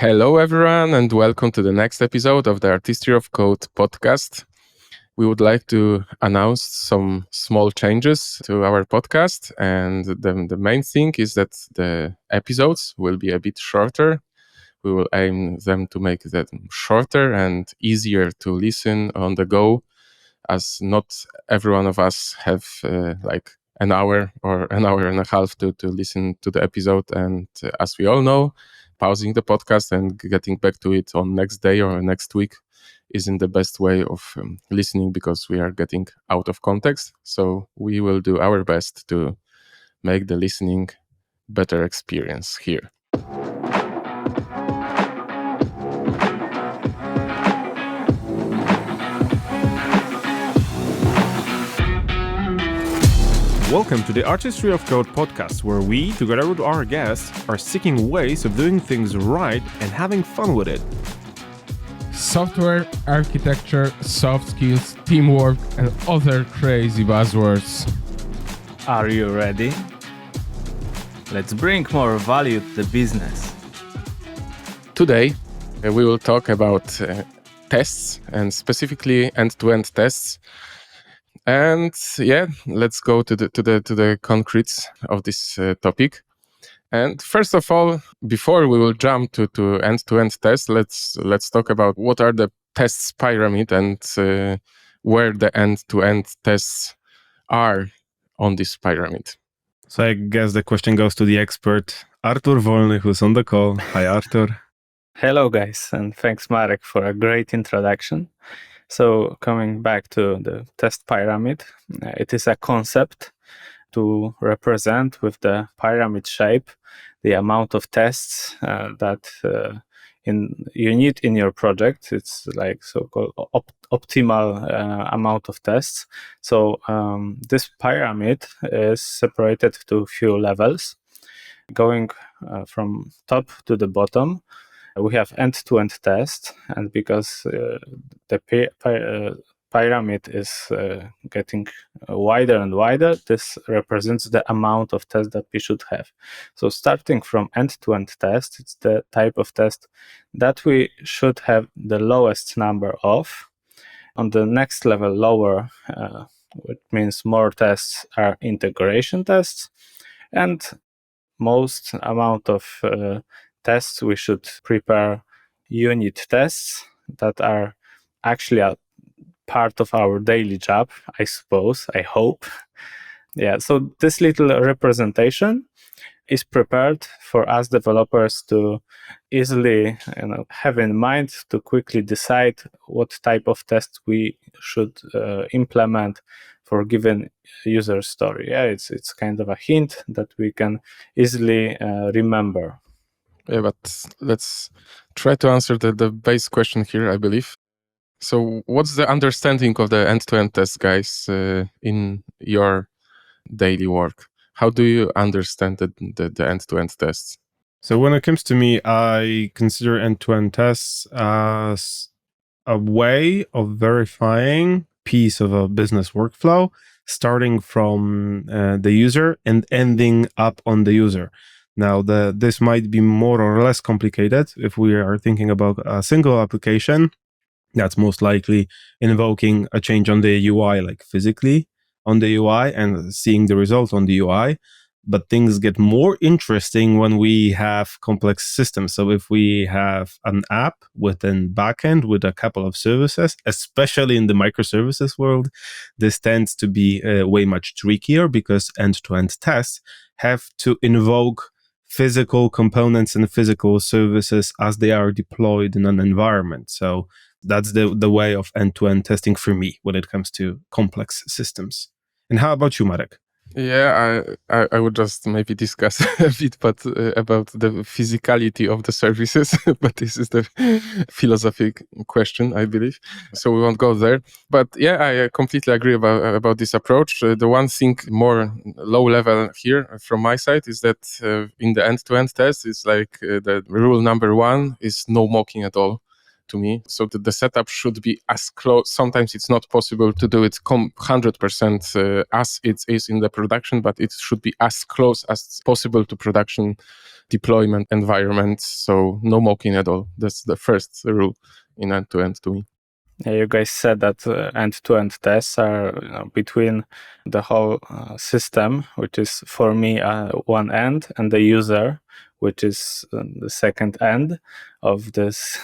Hello, everyone, and welcome to the next episode of the Artistry of Code podcast. We would like to announce some small changes to our podcast. And the main thing is that the episodes will be a bit shorter. We will aim them to make them shorter and easier to listen on the go, as not every one of us have like an hour or an hour and a half to listen to the episode. And as we all know, pausing the podcast and getting back to it on next day or next week isn't the best way of listening because we are getting out of context. So we will do our best to make the listening better experience here. Welcome to the Artistry of Code podcast, where we, together with our guests, are seeking ways of doing things right and having fun with it. Software, architecture, soft skills, teamwork, and other crazy buzzwords. Are you ready? Let's bring more value to the business. Today, we will talk about tests and specifically end-to-end tests. And let's go to the concretes of this topic. And first of all, before we will jump to end-to-end tests, let's talk about what are the tests pyramid and where the end-to-end tests are on this pyramid. So I guess the question goes to the expert, Artur Wolny, who's on the call. Hi, Artur. Hello, guys, and thanks, Marek, for a great introduction. So coming back to the test pyramid, it is a concept to represent with the pyramid shape the amount of tests that you need in your project. It's like so-called optimal amount of tests. So this pyramid is separated to a few levels. Going from top to the bottom, we have end-to-end test, and because the pyramid is getting wider and wider, this represents the amount of tests that we should have. So starting from end-to-end test, it's the type of test that we should have the lowest number of. On the next level lower, which means more tests, are integration tests, and most amount of tests we should prepare unit tests that are actually a part of our daily job, I suppose, I hope. So this little representation is prepared for us developers to easily have in mind to quickly decide what type of test we should implement for given user story. It's kind of a hint that we can easily remember. Yeah, but let's try to answer the base question here, I believe. So what's the understanding of the end-to-end test, guys, in your daily work? How do you understand the end-to-end tests? So when it comes to me, I consider end-to-end tests as a way of verifying piece of a business workflow, starting from the user and ending up on the user. Now, this might be more or less complicated if we are thinking about a single application. That's most likely invoking a change on the UI, like physically on the UI and seeing the result on the UI. But things get more interesting when we have complex systems. So if we have an app within backend with a couple of services, especially in the microservices world, this tends to be way much trickier because end-to-end tests have to invoke physical components and physical services as they are deployed in an environment. So that's the way of end-to-end testing for me when it comes to complex systems. And how about you, Marek? Yeah, I would just maybe discuss a bit about the physicality of the services, but this is the philosophic question, I believe. So we won't go there. But yeah, I completely agree about this approach. The one thing more low level here from my side is that in the end-to-end test, it's like the rule number one is no mocking at all. To me, so the setup should be as close. Sometimes it's not possible to do it 100% as it is in the production, but it should be as close as possible to production deployment environment. So no mocking at all. That's the first rule in end-to-end to me. Yeah, you guys said that end-to-end tests are between the whole system, which is for me one end, and the user, which is the second end of this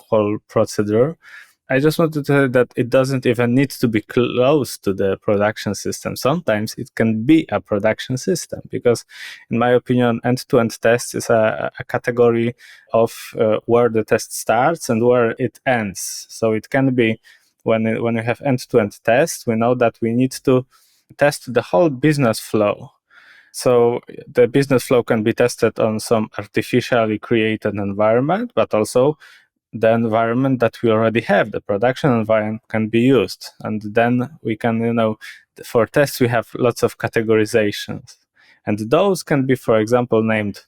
whole procedure. I just wanted to say that it doesn't even need to be close to the production system. Sometimes it can be a production system because, in my opinion, end-to-end test is a category of where the test starts and where it ends. So it can be when you have end-to-end test, we know that we need to test the whole business flow. So the business flow can be tested on some artificially created environment, but also the environment that we already have, the production environment, can be used. And then we can, for tests, we have lots of categorizations. And those can be, for example, named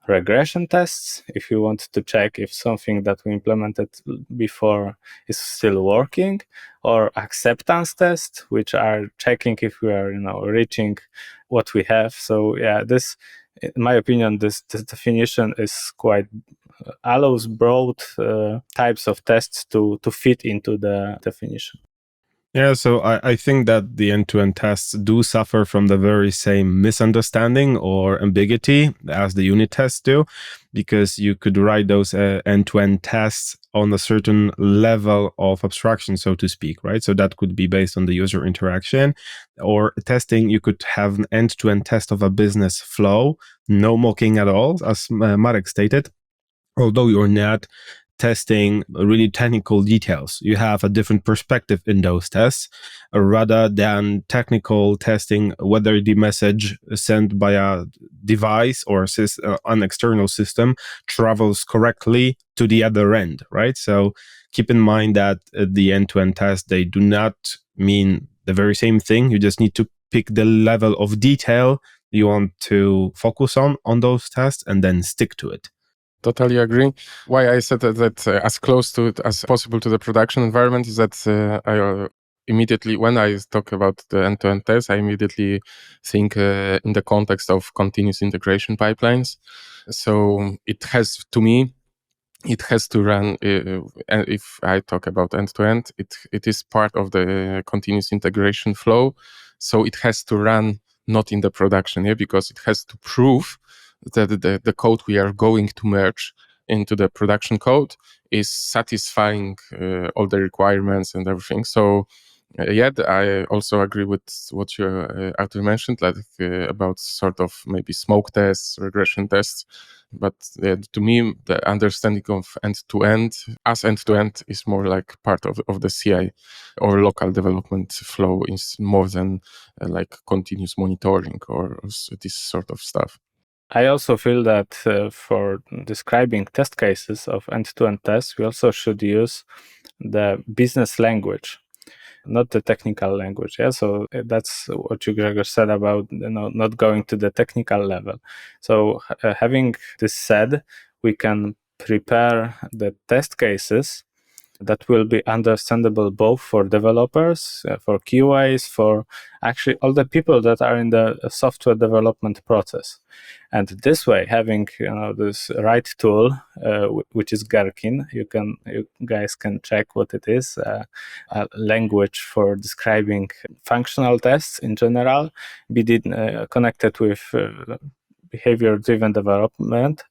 regression tests, if you want to check if something that we implemented before is still working, or acceptance tests, which are checking if we are, reaching what we have. So yeah, this, in my opinion, this definition is quite allows broad types of tests to fit into the definition. Yeah, so I think that the end-to-end tests do suffer from the very same misunderstanding or ambiguity as the unit tests do, because you could write those end-to-end tests on a certain level of abstraction, so to speak, right? So that could be based on the user interaction or testing. You could have an end-to-end test of a business flow, no mocking at all, as Marek stated. Although you're not testing really technical details, you have a different perspective in those tests rather than technical testing, whether the message sent by a device or an external system travels correctly to the other end, right? So keep in mind that the end-to-end tests, they do not mean the very same thing. You just need to pick the level of detail you want to focus on those tests and then stick to it. Totally agree. Why I said that as close to it as possible to the production environment is that I immediately, when I talk about the end-to-end test, I immediately think in the context of continuous integration pipelines. So it has, to me, it has to run, if I talk about end-to-end, it is part of the continuous integration flow. So it has to run not in the production here, because it has to prove that the code we are going to merge into the production code is satisfying all the requirements and everything. So I also agree with what you Arthur mentioned, like about sort of maybe smoke tests, regression tests. But to me, the understanding of end-to-end as end-to-end is more like part of the CI or local development flow, is more than like continuous monitoring or this sort of stuff. I also feel that for describing test cases of end-to-end tests, we also should use the business language, not the technical language. Yeah, so that's what you, Gregor, said about not going to the technical level. So having this said, we can prepare the test cases that will be understandable both for developers, for QAs, for actually all the people that are in the software development process. And this way, having this right tool, which is Gherkin, you guys can check what it is, a language for describing functional tests in general, be connected with behavior-driven development.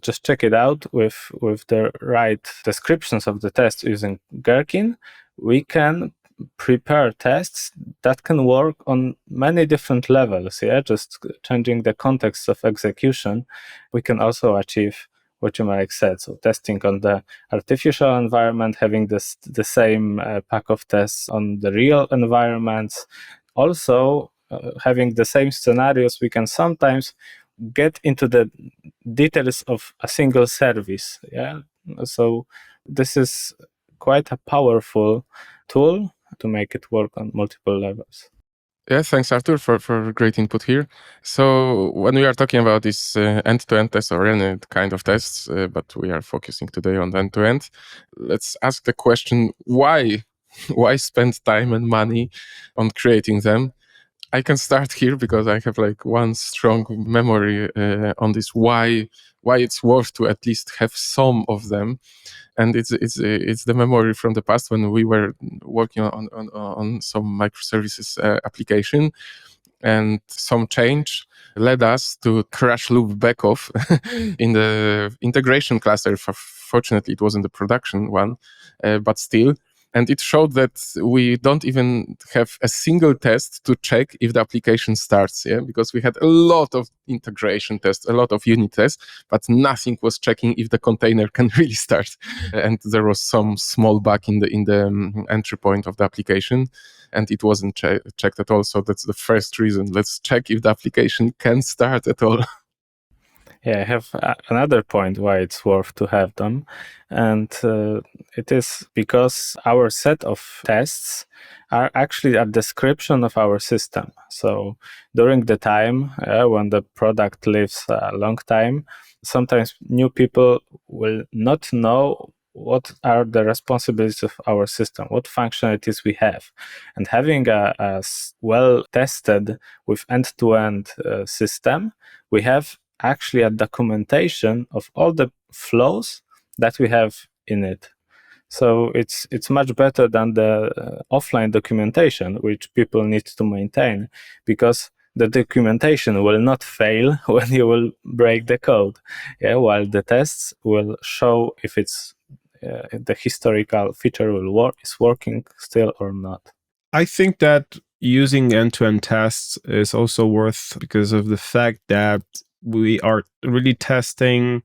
Just check it out with the right descriptions of the test using Gherkin. We can prepare tests that can work on many different levels. Yeah, just changing the context of execution, we can also achieve what you might said. So testing on the artificial environment, having the same pack of tests on the real environments. Also, having the same scenarios, we can sometimes get into the details of a single service. Yeah, so this is quite a powerful tool to make it work on multiple levels. Yeah, thanks, Arthur, for great input here. So when we are talking about this end-to-end tests or any kind of tests, but we are focusing today on end-to-end, let's ask the question, why spend time and money on creating them? I can start here because I have like one strong memory on this. Why it's worth to at least have some of them, and it's the memory from the past when we were working on some microservices application, and some change led us to crash loop backoff in the integration cluster. Fortunately, it wasn't the production one, but still. And it showed that we don't even have a single test to check if the application starts, because we had a lot of integration tests, a lot of unit tests, but nothing was checking if the container can really start. And there was some small bug in the entry point of the application, and it wasn't checked at all. So that's the first reason. Let's check if the application can start at all. Yeah, I have another point why it's worth to have them. And it is because our set of tests are actually a description of our system. So during the time when the product lives a long time, sometimes new people will not know what are the responsibilities of our system, what functionalities we have. And having a well-tested with end-to-end system, we have actually a documentation of all the flows that we have in it. So it's much better than the offline documentation, which people need to maintain, because the documentation will not fail when you will break the code, while the tests will show if it's the historical feature is working still or not. I think that using end-to-end tests is also worth because of the fact that we are really testing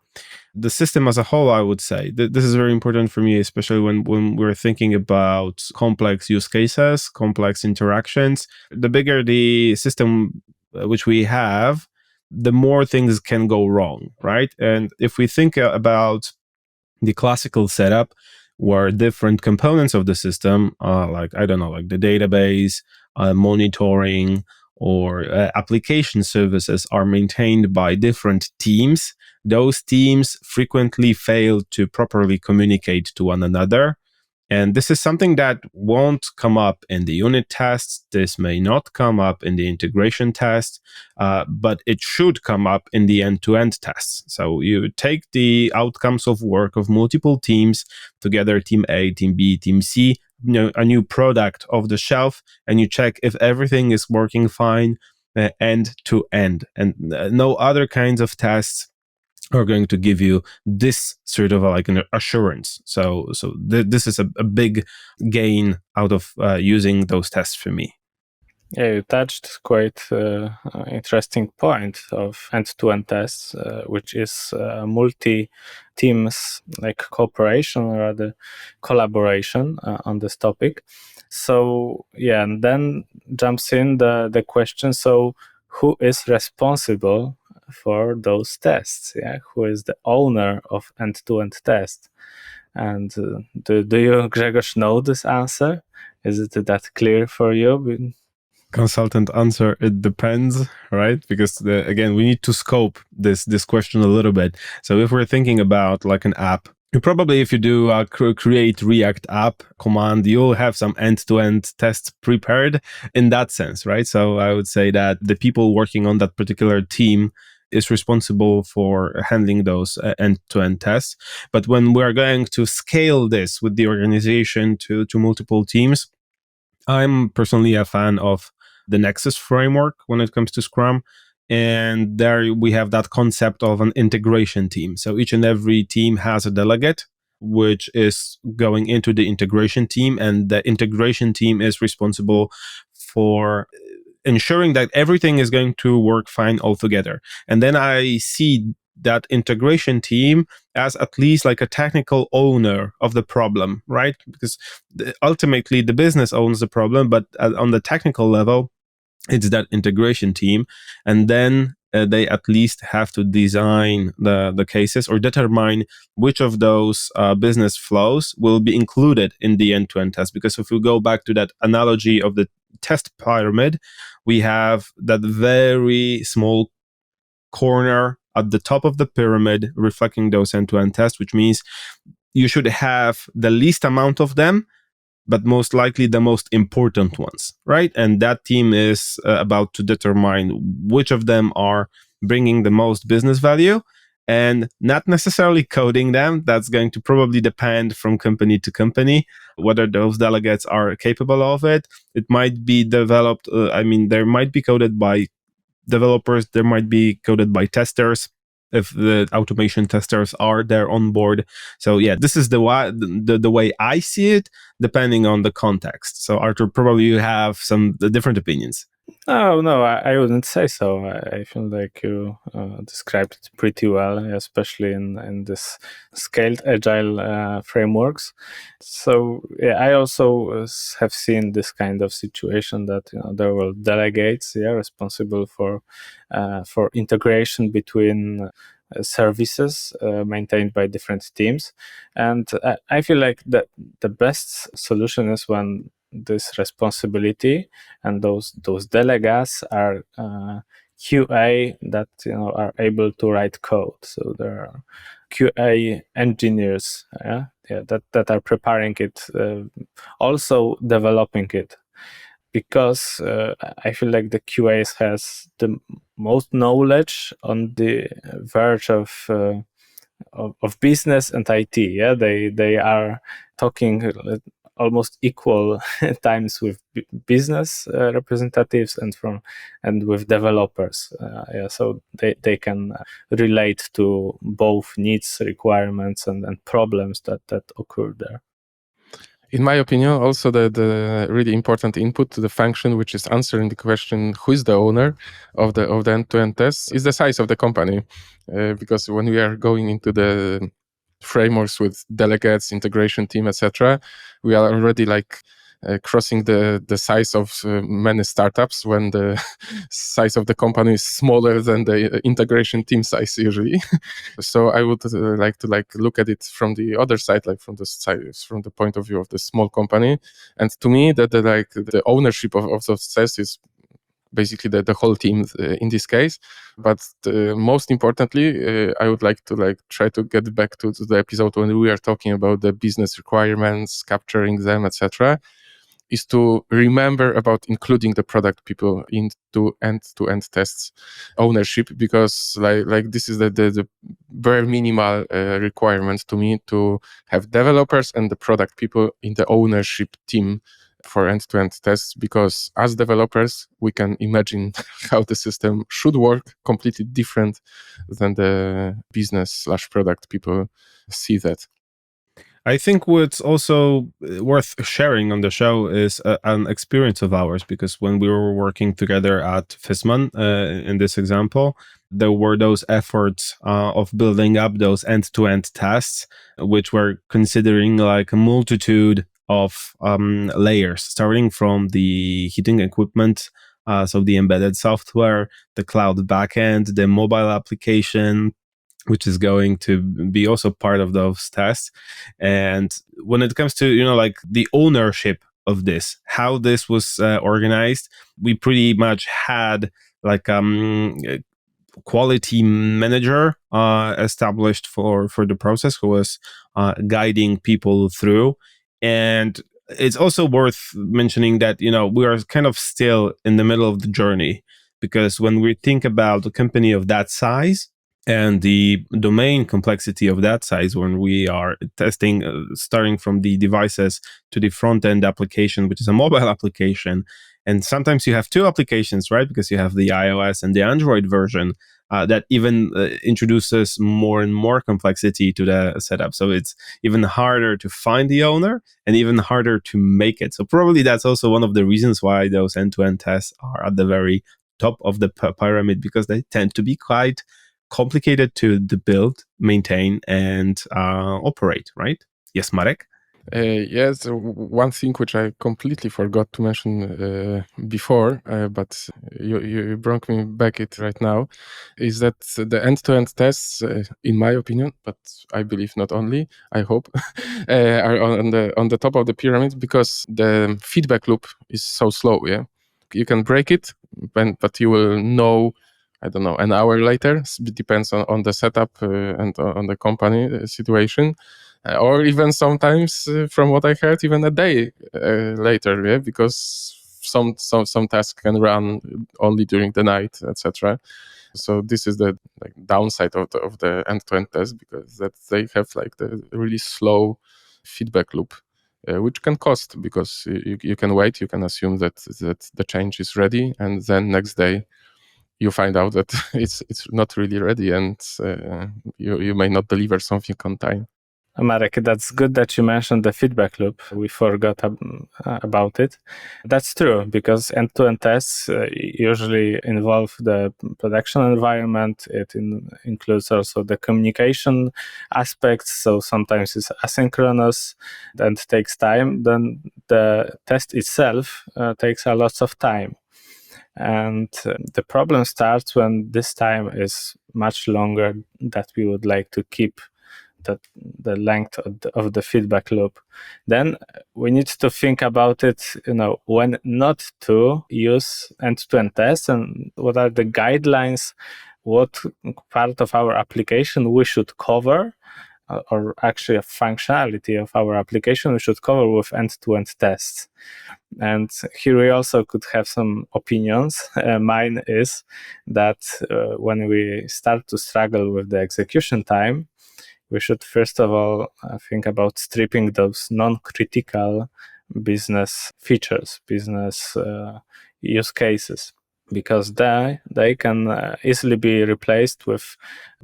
the system as a whole, I would say. This is very important for me, especially when we're thinking about complex use cases, complex interactions. The bigger the system which we have, the more things can go wrong, right? And if we think about the classical setup, where different components of the system, like the database, monitoring, or application services are maintained by different teams, those teams frequently fail to properly communicate to one another. And this is something that won't come up in the unit tests. This may not come up in the integration test, but it should come up in the end-to-end tests. So you take the outcomes of work of multiple teams together, team A, team B, team C, a new product off the shelf, and you check if everything is working fine end to end. And no other kinds of tests are going to give you this sort of like an assurance. So this is a big gain out of using those tests for me. Yeah, you touched quite interesting point of end-to-end tests, which is multi-teams like cooperation or rather collaboration on this topic. So yeah, and then jumps in the question, so who is responsible for those tests? Yeah, who is the owner of end-to-end test? And do you, Grzegorz, know this answer? Is it that clear for you? Consultant answer, it depends, right? Because again, we need to scope this question a little bit. So if we're thinking about like an app, you probably, if you do a create React app command, you'll have some end-to-end tests prepared in that sense, right? So I would say that the people working on that particular team is responsible for handling those end-to-end tests. But when we're going to scale this with the organization to multiple teams, I'm personally a fan of the Nexus framework when it comes to Scrum. And there we have that concept of an integration team. So each and every team has a delegate, which is going into the integration team. And the integration team is responsible for ensuring that everything is going to work fine altogether. And then I see that integration team as at least like a technical owner of the problem, right? Because ultimately the business owns the problem, but on the technical level, it's that integration team. And then they at least have to design the cases or determine which of those business flows will be included in the end-to-end test. Because if we go back to that analogy of the test pyramid, we have that very small corner at the top of the pyramid reflecting those end-to-end tests, which means you should have the least amount of them but most likely the most important ones, right? And that team is about to determine which of them are bringing the most business value, and not necessarily coding them. That's going to probably depend from company to company whether those delegates are capable of it. It might be developed, there might be coded by developers, there might be coded by testers if the automation testers are there on board. So yeah, this is the way I see it, depending on the context. So Arthur, probably you have some different opinions. No, I wouldn't say so. I feel like you described it pretty well, especially in this scaled agile frameworks. So yeah, I also have seen this kind of situation that there were delegates, responsible for integration between services maintained by different teams, and I feel like the best solution is when this responsibility and those delegates are QA that are able to write code. So there are QA engineers, that are preparing it, also developing it. Because I feel like the QAs has the most knowledge on the verge of business and IT. Yeah, they are talking almost equal times with business representatives and with developers. So they can relate to both needs, requirements, and problems that occur there. In my opinion, also the really important input to the function, which is answering the question, who is the owner of the end-to-end tests, is the size of the company. Because when we are going into the frameworks with delegates, integration team, etc., we are already crossing the size of many startups when the size of the company is smaller than the integration team size usually. So I would like to look at it from the other side, from the point of view of the small company. And to me, that the ownership of those tests is basically the whole team in this case. But most importantly, I would like to try to get back to the episode when we are talking about the business requirements, capturing them, etc., is to remember about including the product people into end-to-end tests ownership, because this is the very minimal requirement to me to have developers and the product people in the ownership team for end-to-end tests, because as developers we can imagine how the system should work completely different than the business/product people see that. I think what's also worth sharing on the show is an experience of ours, because when we were working together at Fissman, in this example, there were those efforts of building up those end-to-end tests, which were considering a multitude of layers, starting from the heating equipment, so the embedded software, the cloud backend, the mobile application, which is going to be also part of those tests. And when it comes to, the ownership of this, how this was organized, we pretty much had a quality manager established for the process, who was guiding people through. And it's also worth mentioning that, we are kind of still in the middle of the journey, because when we think about a company of that size, and the domain complexity of that size, when we are testing, starting from the devices to the front-end application, which is a mobile application, and sometimes you have two applications, right? Because you have the iOS and the Android version, that even introduces more and more complexity to the setup. So it's even harder to find the owner and even harder to make it. So probably that's also one of the reasons why those end-to-end tests are at the very top of the pyramid, because they tend to be quite complicated to build, maintain, and operate, right? Yes, Marek? Yes, one thing which I completely forgot to mention before, but you brought me back it right now, is that the end-to-end tests, in my opinion, but I believe not only, I hope, are on the top of the pyramid, because the feedback loop is so slow. Yeah, you can break it, but you will know, I don't know, an hour later. It depends on the setup and on the company situation. or even sometimes, from what I heard, even a day later, yeah, because some tasks can run only during the night, etc. So this is the downside of the end-to-end test, because that they have the really slow feedback loop, which can cost, because you can wait, you can assume that the change is ready, and then next day you find out that it's not really ready, and you may not deliver something on time. Marek, that's good that you mentioned the feedback loop. We forgot about it. That's true, because end-to-end tests usually involve the production environment. It includes also the communication aspects. So sometimes it's asynchronous and takes time. Then the test itself takes a lot of time. And the problem starts when this time is much longer that we would like to keep the length of the feedback loop. Then we need to think about it, when not to use end-to-end tests, and what are the guidelines, what part of our application we should cover, or actually a functionality of our application we should cover with end-to-end tests. And here we also could have some opinions. Mine is that when we start to struggle with the execution time, we should first of all think about stripping those non-critical business features, business use cases, because they can easily be replaced with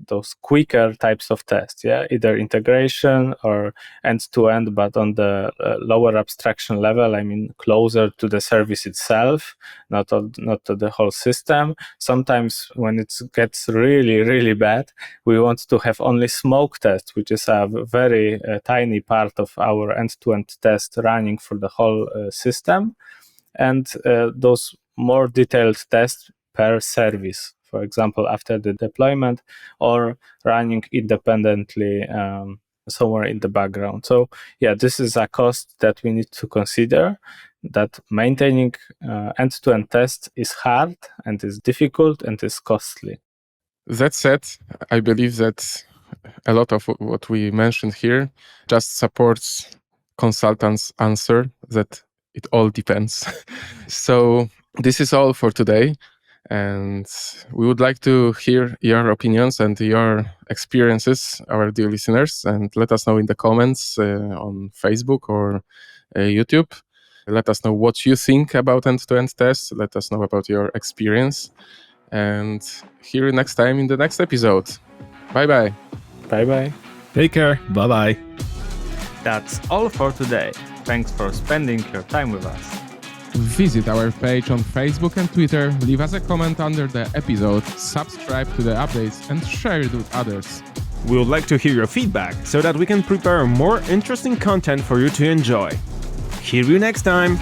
those quicker types of tests, either integration or end-to-end, but on the lower abstraction level. I mean, closer to the service itself, not to the whole system. Sometimes when it gets really, really bad, we want to have only smoke test, which is a very tiny part of our end-to-end test running for the whole system, and those more detailed tests per service, for example, after the deployment, or running independently somewhere in the background. So this is a cost that we need to consider, that maintaining end-to-end tests is hard and is difficult and is costly. That said, I believe that a lot of what we mentioned here just supports consultants' answer that it all depends. So this is all for today, and we would like to hear your opinions and your experiences, our dear listeners, and let us know in the comments on Facebook or YouTube. Let us know what you think about end-to-end tests. Let us know about your experience, and hear you next time in the next episode. Bye-bye. Bye-bye. Take care. Bye-bye. That's all for today. Thanks for spending your time with us. Visit our page on Facebook and Twitter, leave us a comment under the episode, subscribe to the updates, and share it with others. We would like to hear your feedback so that we can prepare more interesting content for you to enjoy. Hear you next time!